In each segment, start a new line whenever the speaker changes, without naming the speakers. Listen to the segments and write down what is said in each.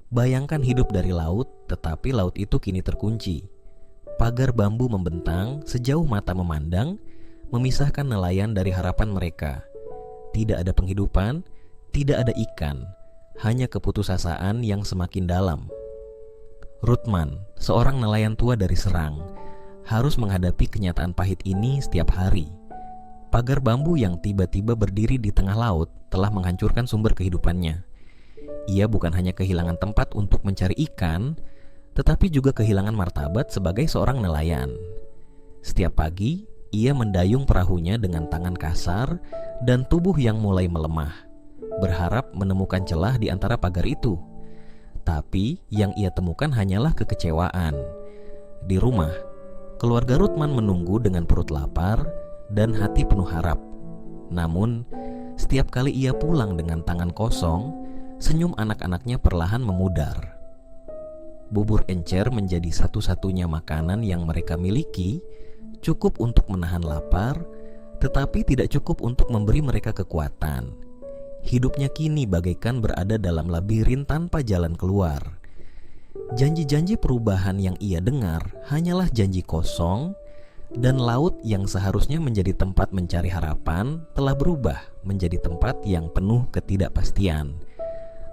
Bayangkan hidup dari laut, tetapi laut itu kini terkunci. Pagar bambu membentang sejauh mata memandang, memisahkan nelayan dari harapan mereka. Tidak ada penghidupan, tidak ada ikan, hanya keputusasaan yang semakin dalam. Ruthman, seorang nelayan tua dari Serang, harus menghadapi kenyataan pahit ini setiap hari. Pagar bambu yang tiba-tiba berdiri di tengah laut telah menghancurkan sumber kehidupannya. Ia bukan hanya kehilangan tempat untuk mencari ikan, tetapi juga kehilangan martabat sebagai seorang nelayan. Setiap pagi, ia mendayung perahunya dengan tangan kasar dan tubuh yang mulai melemah, berharap menemukan celah di antara pagar itu. Tapi yang ia temukan hanyalah kekecewaan. Di rumah, keluarga Ruthman menunggu dengan perut lapar dan hati penuh harap. Namun, setiap kali ia pulang dengan tangan kosong, senyum anak-anaknya perlahan memudar. Bubur encer menjadi satu-satunya makanan yang mereka miliki, cukup untuk menahan lapar, tetapi tidak cukup untuk memberi mereka kekuatan. Hidupnya kini bagaikan berada dalam labirin tanpa jalan keluar. Janji-janji perubahan yang ia dengar hanyalah janji kosong, dan laut yang seharusnya menjadi tempat mencari harapan telah berubah menjadi tempat yang penuh ketidakpastian.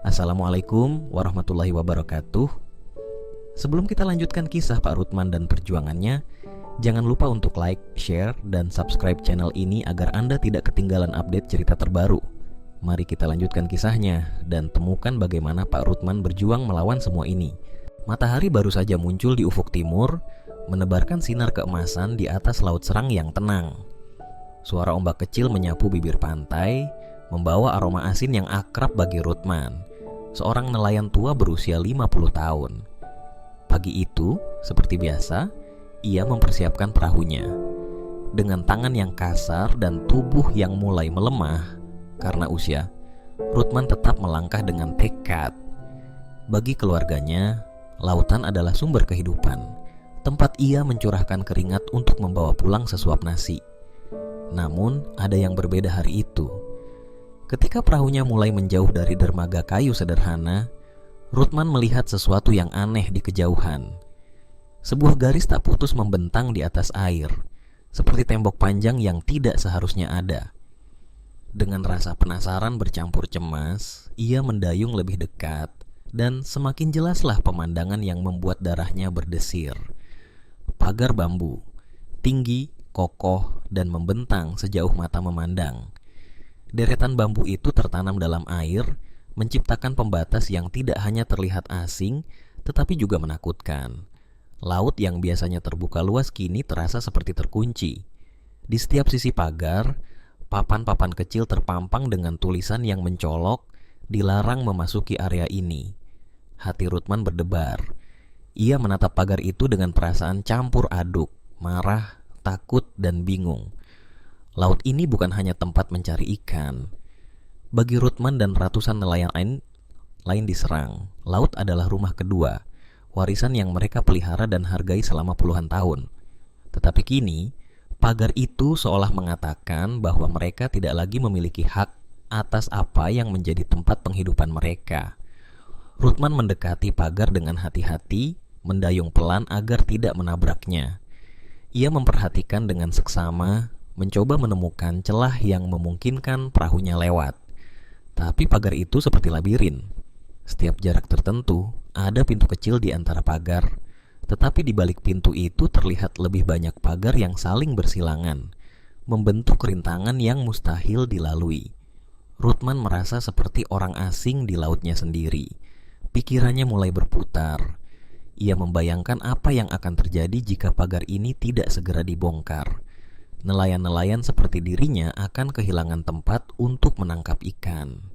Assalamualaikum warahmatullahi wabarakatuh. Sebelum kita lanjutkan kisah Pak Ruthman dan perjuangannya, jangan lupa untuk like, share, dan subscribe channel ini agar Anda tidak ketinggalan update cerita terbaru. Mari kita lanjutkan kisahnya dan temukan bagaimana Pak Ruthman berjuang melawan semua ini. Matahari baru saja muncul di ufuk timur, menebarkan sinar keemasan di atas laut Serang yang tenang. Suara ombak kecil menyapu bibir pantai, membawa aroma asin yang akrab bagi Ruthman, seorang nelayan tua berusia 50 tahun. Pagi itu, seperti biasa, ia mempersiapkan perahunya. Dengan tangan yang kasar dan tubuh yang mulai melemah karena usia, Ruthman tetap melangkah dengan tekad. Bagi keluarganya, lautan adalah sumber kehidupan, tempat ia mencurahkan keringat untuk membawa pulang sesuap nasi. Namun, ada yang berbeda hari itu. Ketika perahunya mulai menjauh dari dermaga kayu sederhana, Ruthman melihat sesuatu yang aneh di kejauhan. Sebuah garis tak putus membentang di atas air, seperti tembok panjang yang tidak seharusnya ada. Dengan rasa penasaran bercampur cemas, ia mendayung lebih dekat, dan semakin jelaslah pemandangan yang membuat darahnya berdesir. Pagar bambu, tinggi, kokoh, dan membentang sejauh mata memandang. Deretan bambu itu tertanam dalam air, menciptakan pembatas yang tidak hanya terlihat asing, tetapi juga menakutkan. Laut yang biasanya terbuka luas kini terasa seperti terkunci. Di setiap sisi pagar, papan-papan kecil terpampang dengan tulisan yang mencolok, dilarang memasuki area ini. Hati Ruthman berdebar. Ia menatap pagar itu dengan perasaan campur aduk, marah, takut, dan bingung. Laut ini bukan hanya tempat mencari ikan. Bagi Ruthman dan ratusan nelayan lain di Serang, laut adalah rumah kedua, warisan yang mereka pelihara dan hargai selama puluhan tahun. Tetapi kini, pagar itu seolah mengatakan bahwa mereka tidak lagi memiliki hak atas apa yang menjadi tempat penghidupan mereka. Ruthman mendekati pagar dengan hati-hati, mendayung pelan agar tidak menabraknya. Ia memperhatikan dengan seksama, mencoba menemukan celah yang memungkinkan perahunya lewat. Tapi pagar itu seperti labirin. Setiap jarak tertentu, ada pintu kecil di antara pagar. Tetapi di balik pintu itu terlihat lebih banyak pagar yang saling bersilangan, membentuk rintangan yang mustahil dilalui. Ruthman merasa seperti orang asing di lautnya sendiri. Pikirannya mulai berputar. Ia membayangkan apa yang akan terjadi jika pagar ini tidak segera dibongkar. Nelayan-nelayan seperti dirinya akan kehilangan tempat untuk menangkap ikan.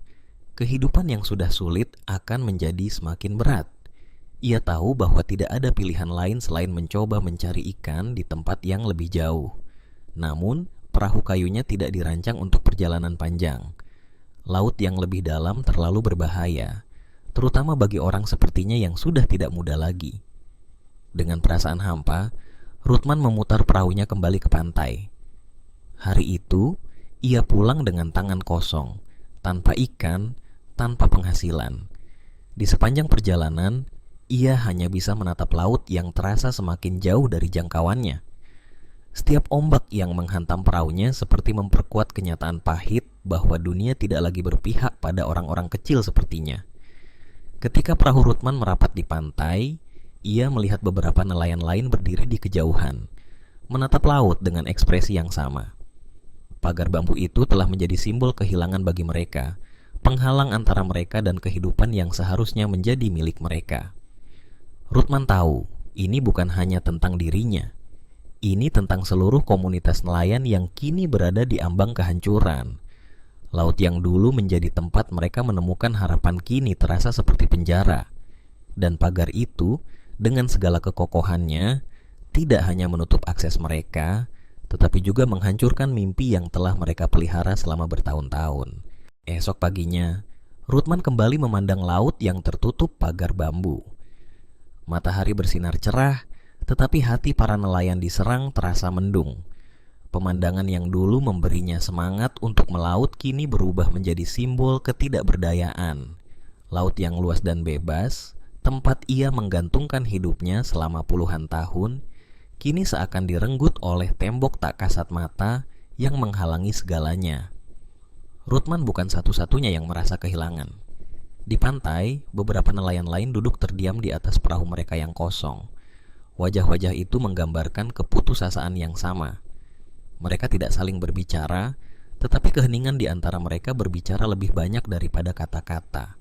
Kehidupan yang sudah sulit akan menjadi semakin berat. Ia tahu bahwa tidak ada pilihan lain selain mencoba mencari ikan di tempat yang lebih jauh. Namun, perahu kayunya tidak dirancang untuk perjalanan panjang. Laut yang lebih dalam terlalu berbahaya, terutama bagi orang sepertinya yang sudah tidak muda lagi. Dengan perasaan hampa, Ruthman memutar perahunya kembali ke pantai. Hari itu, ia pulang dengan tangan kosong, tanpa ikan, tanpa penghasilan. Di sepanjang perjalanan, ia hanya bisa menatap laut yang terasa semakin jauh dari jangkauannya. Setiap ombak yang menghantam perahunya seperti memperkuat kenyataan pahit bahwa dunia tidak lagi berpihak pada orang-orang kecil sepertinya. Ketika perahu Ruthman merapat di pantai, ia melihat beberapa nelayan lain berdiri di kejauhan, menatap laut dengan ekspresi yang sama. Pagar bambu itu telah menjadi simbol kehilangan bagi mereka, penghalang antara mereka dan kehidupan yang seharusnya menjadi milik mereka. Ruthman tahu, ini bukan hanya tentang dirinya. Ini tentang seluruh komunitas nelayan yang kini berada di ambang kehancuran. Laut yang dulu menjadi tempat mereka menemukan harapan kini terasa seperti penjara. Dan pagar itu, dengan segala kekokohannya, tidak hanya menutup akses mereka, tetapi juga menghancurkan mimpi yang telah mereka pelihara selama bertahun-tahun. Esok paginya, Ruthman kembali memandang laut yang tertutup pagar bambu. Matahari bersinar cerah, tetapi hati para nelayan diserang terasa mendung. Pemandangan yang dulu memberinya semangat untuk melaut kini berubah menjadi simbol ketidakberdayaan. Laut yang luas dan bebas, tempat ia menggantungkan hidupnya selama puluhan tahun, kini seakan direnggut oleh tembok tak kasat mata yang menghalangi segalanya. Ruthman bukan satu-satunya yang merasa kehilangan. Di pantai, beberapa nelayan lain duduk terdiam di atas perahu mereka yang kosong. Wajah-wajah itu menggambarkan keputusasaan yang sama. Mereka tidak saling berbicara, tetapi keheningan di antara mereka berbicara lebih banyak daripada kata-kata.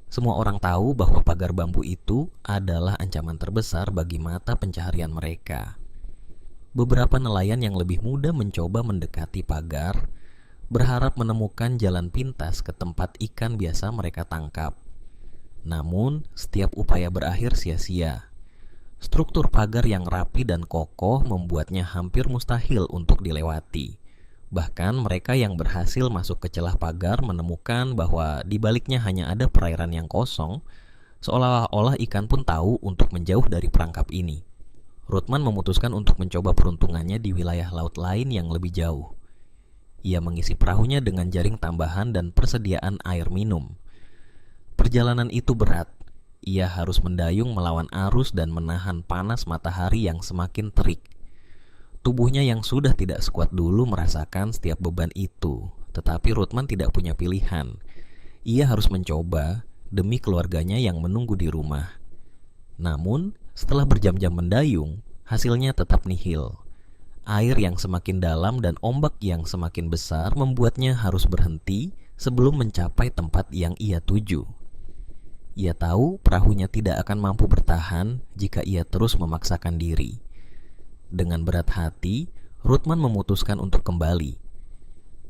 Semua orang tahu bahwa pagar bambu itu adalah ancaman terbesar bagi mata pencaharian mereka. Beberapa nelayan yang lebih muda mencoba mendekati pagar, berharap menemukan jalan pintas ke tempat ikan biasa mereka tangkap. Namun, setiap upaya berakhir sia-sia. Struktur pagar yang rapi dan kokoh membuatnya hampir mustahil untuk dilewati. Bahkan mereka yang berhasil masuk ke celah pagar menemukan bahwa di baliknya hanya ada perairan yang kosong, seolah-olah ikan pun tahu untuk menjauh dari perangkap ini. Ruthman memutuskan untuk mencoba peruntungannya di wilayah laut lain yang lebih jauh. Ia mengisi perahunya dengan jaring tambahan dan persediaan air minum. Perjalanan itu berat. Ia harus mendayung melawan arus dan menahan panas matahari yang semakin terik. Tubuhnya yang sudah tidak sekuat dulu merasakan setiap beban itu, tetapi Ruthman tidak punya pilihan. Ia harus mencoba demi keluarganya yang menunggu di rumah. Namun, setelah berjam-jam mendayung, hasilnya tetap nihil. Air yang semakin dalam dan ombak yang semakin besar membuatnya harus berhenti sebelum mencapai tempat yang ia tuju. Ia tahu perahunya tidak akan mampu bertahan jika ia terus memaksakan diri. Dengan berat hati, Ruthman memutuskan untuk kembali.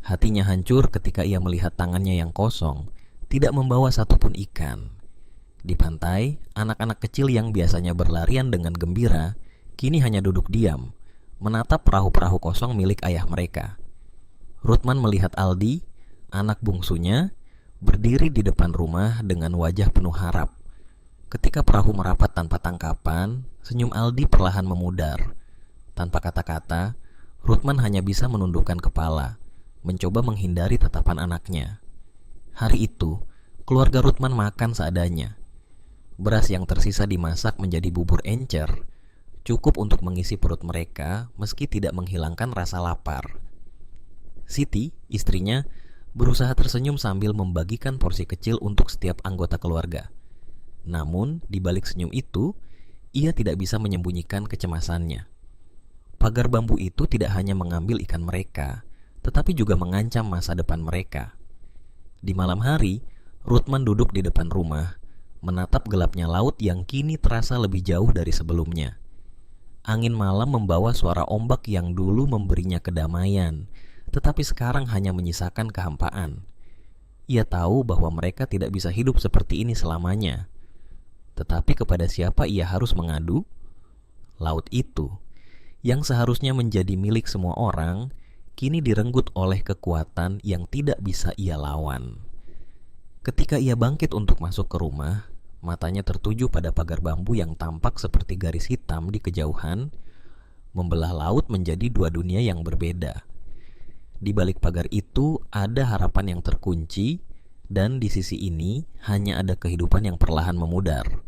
Hatinya hancur ketika ia melihat tangannya yang kosong, tidak membawa satupun ikan. Di pantai, anak-anak kecil yang biasanya berlarian dengan gembira, kini hanya duduk diam, menatap perahu-perahu kosong milik ayah mereka. Ruthman melihat Aldi, anak bungsunya, berdiri di depan rumah dengan wajah penuh harap. Ketika perahu merapat tanpa tangkapan, senyum Aldi perlahan memudar. Tanpa kata-kata, Ruthman hanya bisa menundukkan kepala, mencoba menghindari tatapan anaknya. Hari itu, keluarga Ruthman makan seadanya. Beras yang tersisa dimasak menjadi bubur encer, cukup untuk mengisi perut mereka meski tidak menghilangkan rasa lapar. Siti, istrinya, berusaha tersenyum sambil membagikan porsi kecil untuk setiap anggota keluarga. Namun, di balik senyum itu, ia tidak bisa menyembunyikan kecemasannya. Pagar bambu itu tidak hanya mengambil ikan mereka, tetapi juga mengancam masa depan mereka. Di malam hari, Ruthman duduk di depan rumah, menatap gelapnya laut yang kini terasa lebih jauh dari sebelumnya. Angin malam membawa suara ombak yang dulu memberinya kedamaian, tetapi sekarang hanya menyisakan kehampaan. Ia tahu bahwa mereka tidak bisa hidup seperti ini selamanya. Tetapi kepada siapa ia harus mengadu? Laut itu, yang seharusnya menjadi milik semua orang, kini direnggut oleh kekuatan yang tidak bisa ia lawan. Ketika ia bangkit untuk masuk ke rumah, matanya tertuju pada pagar bambu yang tampak seperti garis hitam di kejauhan, membelah laut menjadi dua dunia yang berbeda. Di balik pagar itu ada harapan yang terkunci, Dan di sisi ini hanya ada kehidupan yang perlahan memudar.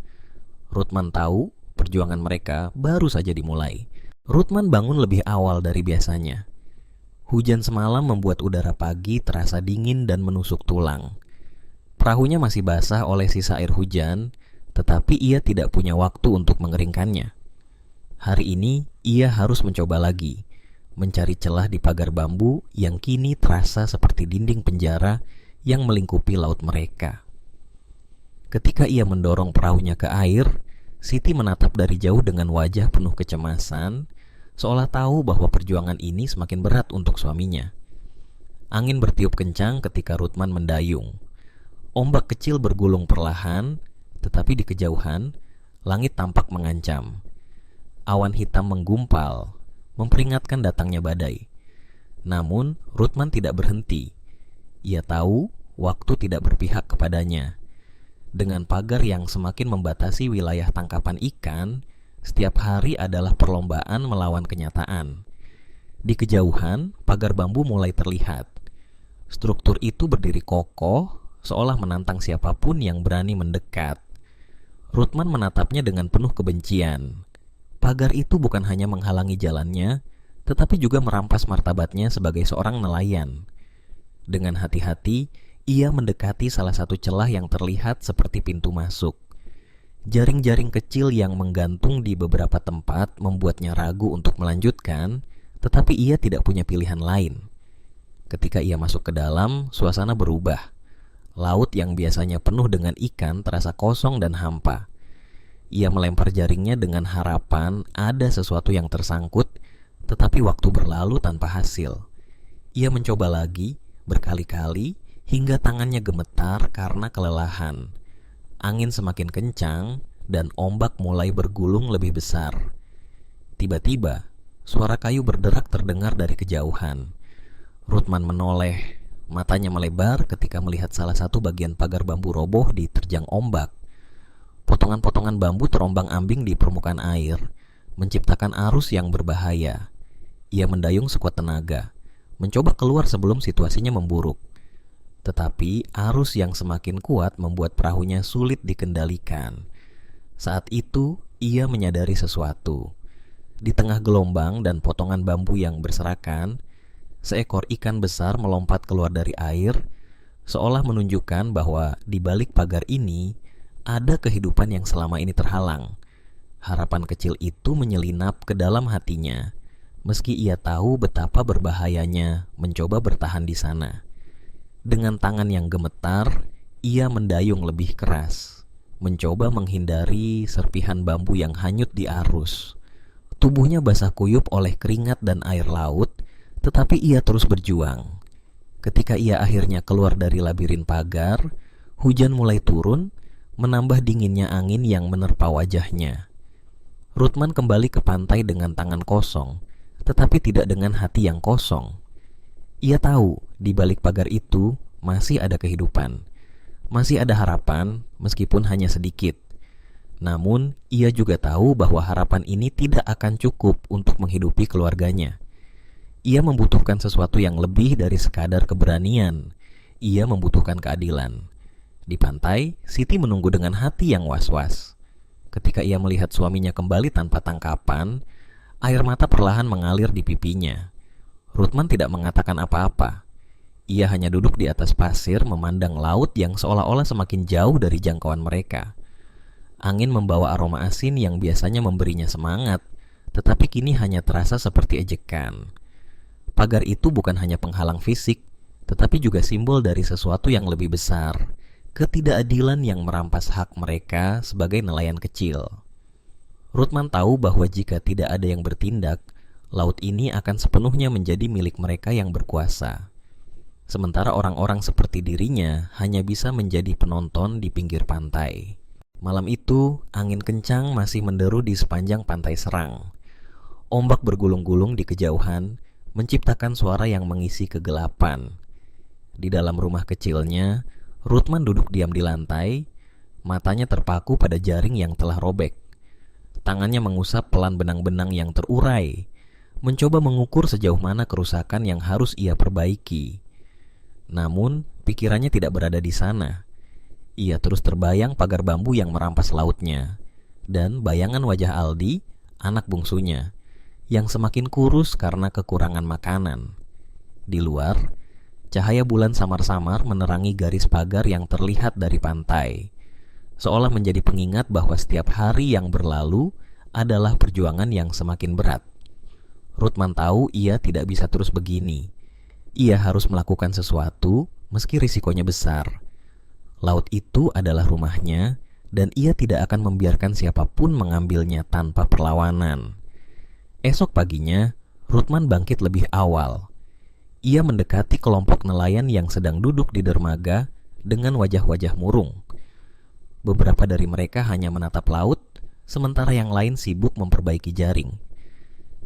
Ruthman tahu perjuangan mereka baru saja dimulai. Ruthman bangun lebih awal dari biasanya. Hujan semalam membuat udara pagi terasa dingin dan menusuk tulang. Perahunya masih basah oleh sisa air hujan, tetapi ia tidak punya waktu untuk mengeringkannya. Hari ini ia harus mencoba lagi, mencari celah di pagar bambu yang kini terasa seperti dinding penjara yang melingkupi laut mereka. Ketika ia mendorong perahunya ke air, Siti menatap dari jauh dengan wajah penuh kecemasan, seolah tahu bahwa perjuangan ini semakin berat untuk suaminya. Angin bertiup kencang ketika Ruthman mendayung. Ombak kecil bergulung perlahan, tetapi di kejauhan, langit tampak mengancam. Awan hitam menggumpal, memperingatkan datangnya badai. Namun, Ruthman tidak berhenti. Ia tahu waktu tidak berpihak kepadanya. Dengan pagar yang semakin membatasi wilayah tangkapan ikan, setiap hari adalah perlombaan melawan kenyataan. Di kejauhan, pagar bambu mulai terlihat. Struktur itu berdiri kokoh, seolah menantang siapapun yang berani mendekat. Ruthman menatapnya dengan penuh kebencian. Pagar itu bukan hanya menghalangi jalannya, tetapi juga merampas martabatnya sebagai seorang nelayan. Dengan hati-hati, ia mendekati salah satu celah yang terlihat seperti pintu masuk. Jaring-jaring kecil yang menggantung di beberapa tempat membuatnya ragu untuk melanjutkan, tetapi ia tidak punya pilihan lain. Ketika ia masuk ke dalam, suasana berubah. Laut yang biasanya penuh dengan ikan terasa kosong dan hampa. Ia melempar jaringnya dengan harapan ada sesuatu yang tersangkut, tetapi waktu berlalu tanpa hasil. Ia mencoba lagi, berkali-kali, hingga tangannya gemetar karena kelelahan. Angin semakin kencang dan ombak mulai bergulung lebih besar. Tiba-tiba, suara kayu berderak terdengar dari kejauhan. Ruthman menoleh, matanya melebar ketika melihat salah satu bagian pagar bambu roboh diterjang ombak. Potongan-potongan bambu terombang-ambing di permukaan air, menciptakan arus yang berbahaya. Ia mendayung sekuat tenaga, mencoba keluar sebelum situasinya memburuk. Tetapi arus yang semakin kuat membuat perahunya sulit dikendalikan. Saat itu, ia menyadari sesuatu. Di tengah gelombang dan potongan bambu yang berserakan, seekor ikan besar melompat keluar dari air, seolah menunjukkan bahwa di balik pagar ini ada kehidupan yang selama ini terhalang. Harapan kecil itu menyelinap ke dalam hatinya, meski ia tahu betapa berbahayanya mencoba bertahan di sana. Dengan tangan yang gemetar, ia mendayung lebih keras, mencoba menghindari serpihan bambu yang hanyut di arus. Tubuhnya basah kuyup oleh keringat dan air laut, tetapi ia terus berjuang. Ketika ia akhirnya keluar dari labirin pagar, hujan mulai turun, menambah dinginnya angin yang menerpa wajahnya. Ruthman kembali ke pantai dengan tangan kosong, tetapi tidak dengan hati yang kosong. Ia tahu di balik pagar itu masih ada kehidupan, masih ada harapan meskipun hanya sedikit. Namun ia juga tahu bahwa harapan ini tidak akan cukup untuk menghidupi keluarganya. Ia membutuhkan sesuatu yang lebih dari sekadar keberanian. Ia membutuhkan keadilan. Di pantai, Siti menunggu dengan hati yang was-was. Ketika ia melihat suaminya kembali tanpa tangkapan, air mata perlahan mengalir di pipinya. Ruthman tidak mengatakan apa-apa. Ia hanya duduk di atas pasir memandang laut yang seolah-olah semakin jauh dari jangkauan mereka. Angin membawa aroma asin yang biasanya memberinya semangat, tetapi kini hanya terasa seperti ejekan. Pagar itu bukan hanya penghalang fisik, tetapi juga simbol dari sesuatu yang lebih besar, ketidakadilan yang merampas hak mereka sebagai nelayan kecil. Ruthman tahu bahwa jika tidak ada yang bertindak, laut ini akan sepenuhnya menjadi milik mereka yang berkuasa. Sementara orang-orang seperti dirinya hanya bisa menjadi penonton di pinggir pantai. Malam itu, angin kencang masih menderu di sepanjang pantai Serang. Ombak bergulung-gulung di kejauhan, menciptakan suara yang mengisi kegelapan. Di dalam rumah kecilnya, Ruthman duduk diam di lantai, matanya terpaku pada jaring yang telah robek. Tangannya mengusap pelan benang-benang yang terurai, mencoba mengukur sejauh mana kerusakan yang harus ia perbaiki. Namun, pikirannya tidak berada di sana. Ia terus terbayang pagar bambu yang merampas lautnya, dan bayangan wajah Aldi, anak bungsunya, yang semakin kurus karena kekurangan makanan. Di luar, cahaya bulan samar-samar menerangi garis pagar yang terlihat dari pantai, seolah menjadi pengingat bahwa setiap hari yang berlalu adalah perjuangan yang semakin berat. Ruthman tahu ia tidak bisa terus begini. Ia harus melakukan sesuatu meski risikonya besar. Laut itu adalah rumahnya, dan ia tidak akan membiarkan siapapun mengambilnya tanpa perlawanan. Esok paginya, Ruthman bangkit lebih awal. Ia mendekati kelompok nelayan yang sedang duduk di dermaga dengan wajah-wajah murung. Beberapa dari mereka hanya menatap laut, sementara yang lain sibuk memperbaiki jaring.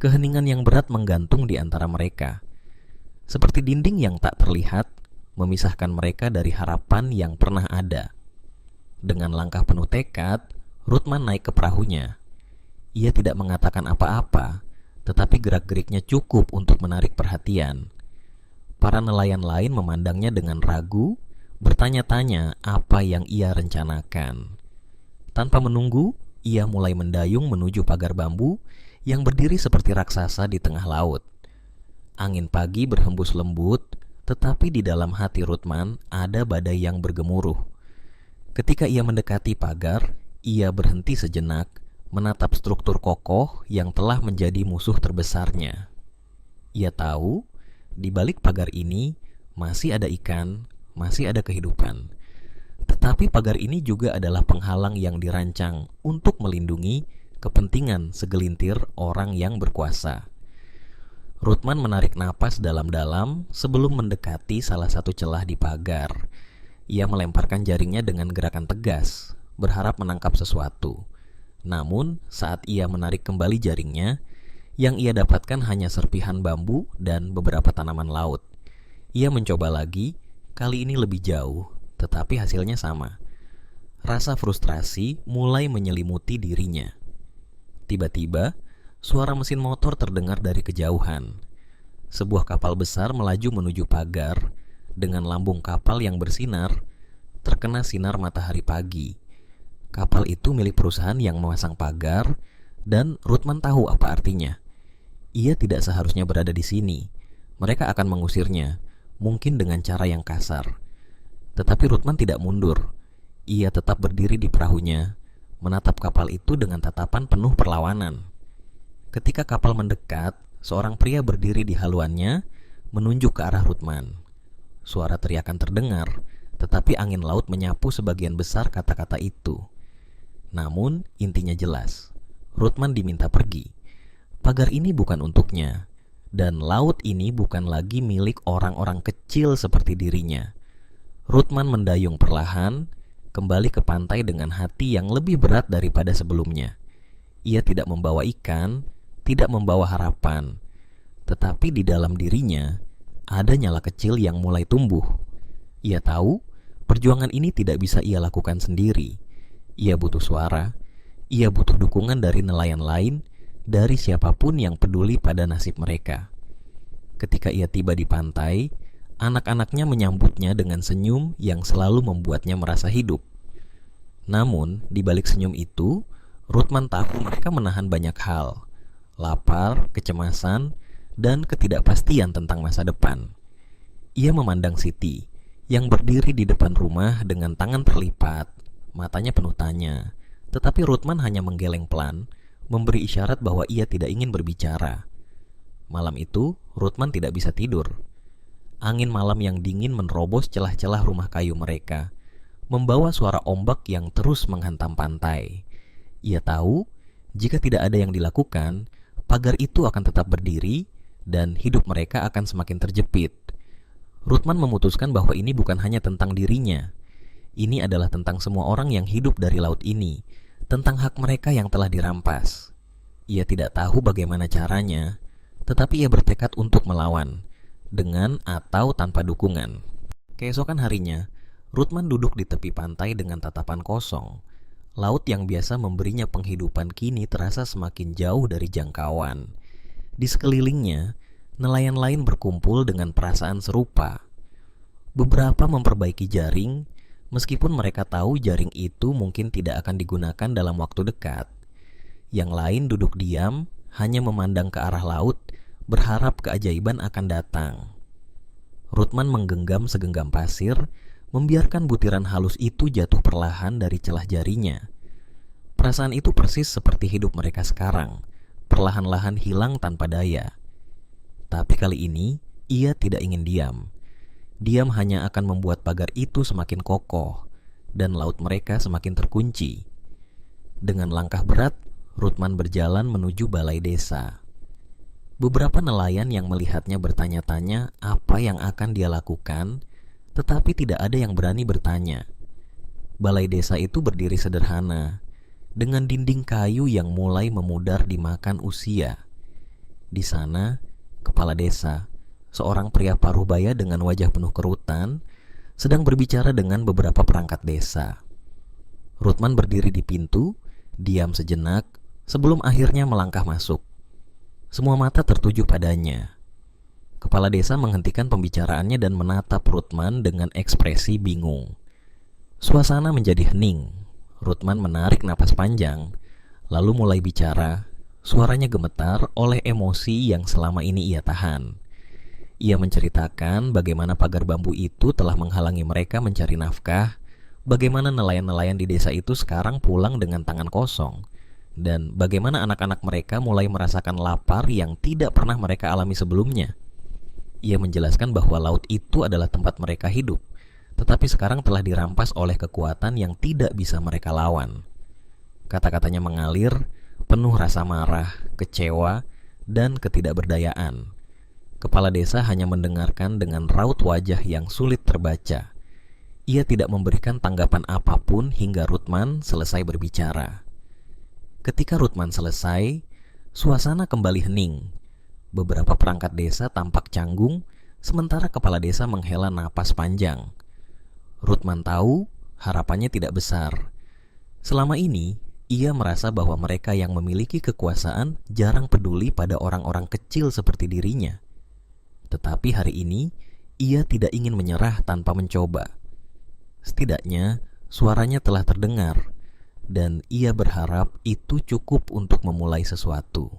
Keheningan yang berat menggantung di antara mereka, seperti dinding yang tak terlihat, memisahkan mereka dari harapan yang pernah ada. Dengan langkah penuh tekad, Ruthman naik ke perahunya. Ia tidak mengatakan apa-apa, tetapi gerak-geriknya cukup untuk menarik perhatian. Para nelayan lain memandangnya dengan ragu, bertanya-tanya apa yang ia rencanakan. Tanpa menunggu, ia mulai mendayung menuju pagar bambu yang berdiri seperti raksasa di tengah laut. Angin pagi berhembus lembut, tetapi di dalam hati Ruthman ada badai yang bergemuruh. Ketika ia mendekati pagar, ia berhenti sejenak, menatap struktur kokoh yang telah menjadi musuh terbesarnya. Ia tahu, di balik pagar ini masih ada ikan, masih ada kehidupan. Tetapi pagar ini juga adalah penghalang yang dirancang untuk melindungi kepentingan segelintir orang yang berkuasa. Ruthman menarik napas dalam-dalam sebelum mendekati salah satu celah di pagar. Ia melemparkan jaringnya dengan gerakan tegas, berharap menangkap sesuatu. Namun, saat ia menarik kembali jaringnya, yang ia dapatkan hanya serpihan bambu dan beberapa tanaman laut. Ia mencoba lagi, kali ini lebih jauh, tetapi hasilnya sama. Rasa frustrasi mulai menyelimuti dirinya. Tiba-tiba, suara mesin motor terdengar dari kejauhan. Sebuah kapal besar melaju menuju pagar dengan lambung kapal yang bersinar, terkena sinar matahari pagi. Kapal itu milik perusahaan yang memasang pagar, dan Ruthman tahu apa artinya. Ia tidak seharusnya berada di sini. Mereka akan mengusirnya, mungkin dengan cara yang kasar. Tetapi Ruthman tidak mundur. Ia tetap berdiri di perahunya, menatap kapal itu dengan tatapan penuh perlawanan. Ketika kapal mendekat, seorang pria berdiri di haluannya, menunjuk ke arah Ruthman. Suara teriakan terdengar, tetapi angin laut menyapu sebagian besar kata-kata itu. Namun, intinya jelas. Ruthman diminta pergi. Pagar ini bukan untuknya, dan laut ini bukan lagi milik orang-orang kecil seperti dirinya. Ruthman mendayung perlahan, kembali ke pantai dengan hati yang lebih berat daripada sebelumnya. Ia tidak membawa ikan, tidak membawa harapan, tetapi di dalam dirinya ada nyala kecil yang mulai tumbuh. Ia tahu perjuangan ini tidak bisa ia lakukan sendiri. Ia butuh suara, ia butuh dukungan dari nelayan lain, dari siapapun yang peduli pada nasib mereka. Ketika ia tiba di pantai, anak-anaknya menyambutnya dengan senyum yang selalu membuatnya merasa hidup. Namun, di balik senyum itu, Ruthman tahu mereka menahan banyak hal. Lapar, kecemasan, dan ketidakpastian tentang masa depan. Ia memandang Siti, yang berdiri di depan rumah dengan tangan terlipat, matanya penuh tanya. Tetapi Ruthman hanya menggeleng pelan, memberi isyarat bahwa ia tidak ingin berbicara. Malam itu, Ruthman tidak bisa tidur. Angin malam yang dingin menerobos celah-celah rumah kayu mereka, membawa suara ombak yang terus menghantam pantai. Ia tahu, jika tidak ada yang dilakukan, pagar itu akan tetap berdiri dan hidup mereka akan semakin terjepit. Ruthman memutuskan bahwa ini bukan hanya tentang dirinya. Ini adalah tentang semua orang yang hidup dari laut ini, tentang hak mereka yang telah dirampas. Ia tidak tahu bagaimana caranya, tetapi ia bertekad untuk melawan, dengan atau tanpa dukungan. Keesokan harinya, Ruthman duduk di tepi pantai dengan tatapan kosong. Laut yang biasa memberinya penghidupan kini terasa semakin jauh dari jangkauan. Di sekelilingnya, nelayan lain berkumpul dengan perasaan serupa. Beberapa memperbaiki jaring, meskipun mereka tahu jaring itu mungkin tidak akan digunakan dalam waktu dekat. Yang lain duduk diam, hanya memandang ke arah laut, berharap keajaiban akan datang. Ruthman menggenggam segenggam pasir, membiarkan butiran halus itu jatuh perlahan dari celah jarinya. Perasaan itu persis seperti hidup mereka sekarang, perlahan-lahan hilang tanpa daya. Tapi kali ini, ia tidak ingin diam. Diam hanya akan membuat pagar itu semakin kokoh, dan laut mereka semakin terkunci. Dengan langkah berat, Ruthman berjalan menuju balai desa. Beberapa nelayan yang melihatnya bertanya-tanya apa yang akan dia lakukan, tetapi tidak ada yang berani bertanya. Balai desa itu berdiri sederhana, dengan dinding kayu yang mulai memudar dimakan usia. Di sana, kepala desa, seorang pria paruh baya dengan wajah penuh kerutan, sedang berbicara dengan beberapa perangkat desa. Ruthman berdiri di pintu, diam sejenak, sebelum akhirnya melangkah masuk. Semua mata tertuju padanya. Kepala desa menghentikan pembicaraannya dan menatap Ruthman dengan ekspresi bingung. Suasana menjadi hening. Ruthman menarik napas panjang, lalu mulai bicara. Suaranya gemetar oleh emosi yang selama ini ia tahan. Ia menceritakan bagaimana pagar bambu itu telah menghalangi mereka mencari nafkah, bagaimana nelayan-nelayan di desa itu sekarang pulang dengan tangan kosong, dan bagaimana anak-anak mereka mulai merasakan lapar yang tidak pernah mereka alami sebelumnya. Ia menjelaskan bahwa laut itu adalah tempat mereka hidup, tetapi sekarang telah dirampas oleh kekuatan yang tidak bisa mereka lawan. Kata-katanya mengalir, penuh rasa marah, kecewa, dan ketidakberdayaan. Kepala desa hanya mendengarkan dengan raut wajah yang sulit terbaca. Ia tidak memberikan tanggapan apapun hingga Ruthman selesai berbicara. Ketika Ruthman selesai, suasana kembali hening. Beberapa perangkat desa tampak canggung, sementara kepala desa menghela napas panjang. Ruthman tahu harapannya tidak besar. Selama ini, ia merasa bahwa mereka yang memiliki kekuasaan jarang peduli pada orang-orang kecil seperti dirinya. Tetapi hari ini, ia tidak ingin menyerah tanpa mencoba. Setidaknya, suaranya telah terdengar, dan ia berharap itu cukup untuk memulai sesuatu.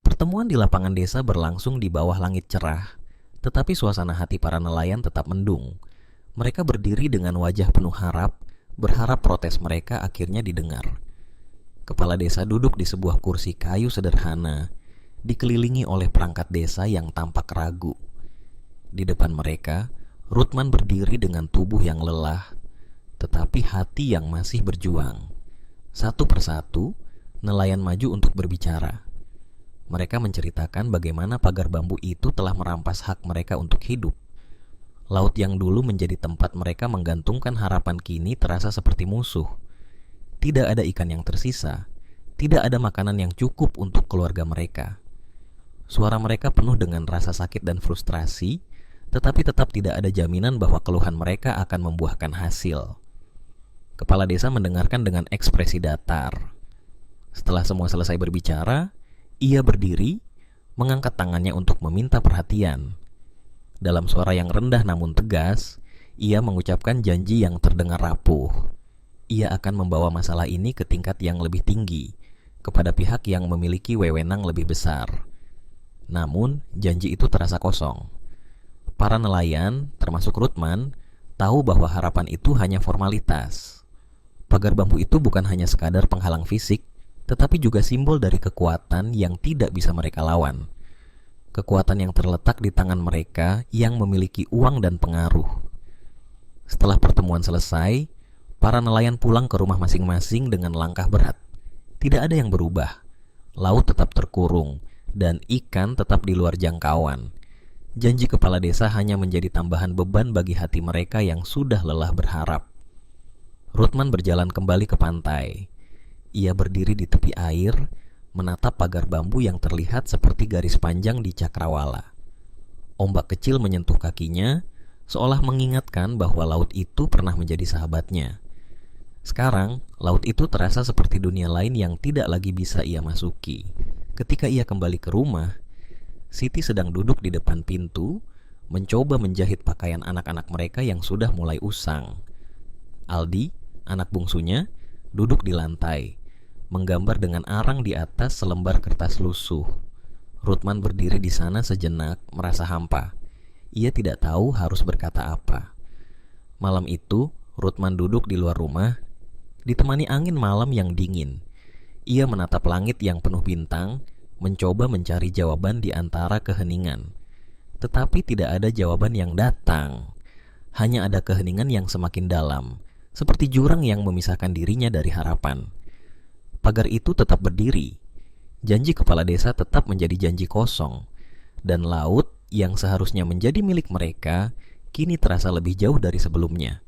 Pertemuan di lapangan desa berlangsung di bawah langit cerah, tetapi suasana hati para nelayan tetap mendung. Mereka berdiri dengan wajah penuh harap, berharap protes mereka akhirnya didengar. Kepala desa duduk di sebuah kursi kayu sederhana, dikelilingi oleh perangkat desa yang tampak ragu. Di depan mereka, Ruthman berdiri dengan tubuh yang lelah, tetapi hati yang masih berjuang. Satu persatu, nelayan maju untuk berbicara. Mereka menceritakan bagaimana pagar bambu itu telah merampas hak mereka untuk hidup. Laut yang dulu menjadi tempat mereka menggantungkan harapan kini terasa seperti musuh. Tidak ada ikan yang tersisa, tidak ada makanan yang cukup untuk keluarga mereka. Suara mereka penuh dengan rasa sakit dan frustrasi, tetapi tetap tidak ada jaminan bahwa keluhan mereka akan membuahkan hasil. Kepala desa mendengarkan dengan ekspresi datar. Setelah semua selesai berbicara, ia berdiri, mengangkat tangannya untuk meminta perhatian. Dalam suara yang rendah namun tegas, ia mengucapkan janji yang terdengar rapuh. Ia akan membawa masalah ini ke tingkat yang lebih tinggi, kepada pihak yang memiliki wewenang lebih besar. Namun, janji itu terasa kosong. Para nelayan, termasuk Ruthman, tahu bahwa harapan itu hanya formalitas. Pagar bambu itu bukan hanya sekadar penghalang fisik, tetapi juga simbol dari kekuatan yang tidak bisa mereka lawan. Kekuatan yang terletak di tangan mereka yang memiliki uang dan pengaruh. Setelah pertemuan selesai, para nelayan pulang ke rumah masing-masing dengan langkah berat. Tidak ada yang berubah. Laut tetap terkurung, dan ikan tetap di luar jangkauan. Janji kepala desa hanya menjadi tambahan beban bagi hati mereka yang sudah lelah berharap. Ruthman berjalan kembali ke pantai. Ia berdiri di tepi air, menatap pagar bambu yang terlihat seperti garis panjang di cakrawala. Ombak kecil menyentuh kakinya, seolah mengingatkan bahwa laut itu pernah menjadi sahabatnya. Sekarang, laut itu terasa seperti dunia lain yang tidak lagi bisa ia masuki. Ketika ia kembali ke rumah, Siti sedang duduk di depan pintu, mencoba menjahit pakaian anak-anak mereka yang sudah mulai usang. Aldi, anak bungsunya, duduk di lantai, menggambar dengan arang di atas selembar kertas lusuh. Ruthman berdiri di sana sejenak, merasa hampa. Ia tidak tahu harus berkata apa. Malam itu, Ruthman duduk di luar rumah, ditemani angin malam yang dingin. Ia menatap langit yang penuh bintang, mencoba mencari jawaban di antara keheningan. Tetapi tidak ada jawaban yang datang. Hanya ada keheningan yang semakin dalam, seperti jurang yang memisahkan dirinya dari harapan. Pagar itu tetap berdiri. Janji kepala desa tetap menjadi janji kosong. Dan laut yang seharusnya menjadi milik mereka kini terasa lebih jauh dari sebelumnya.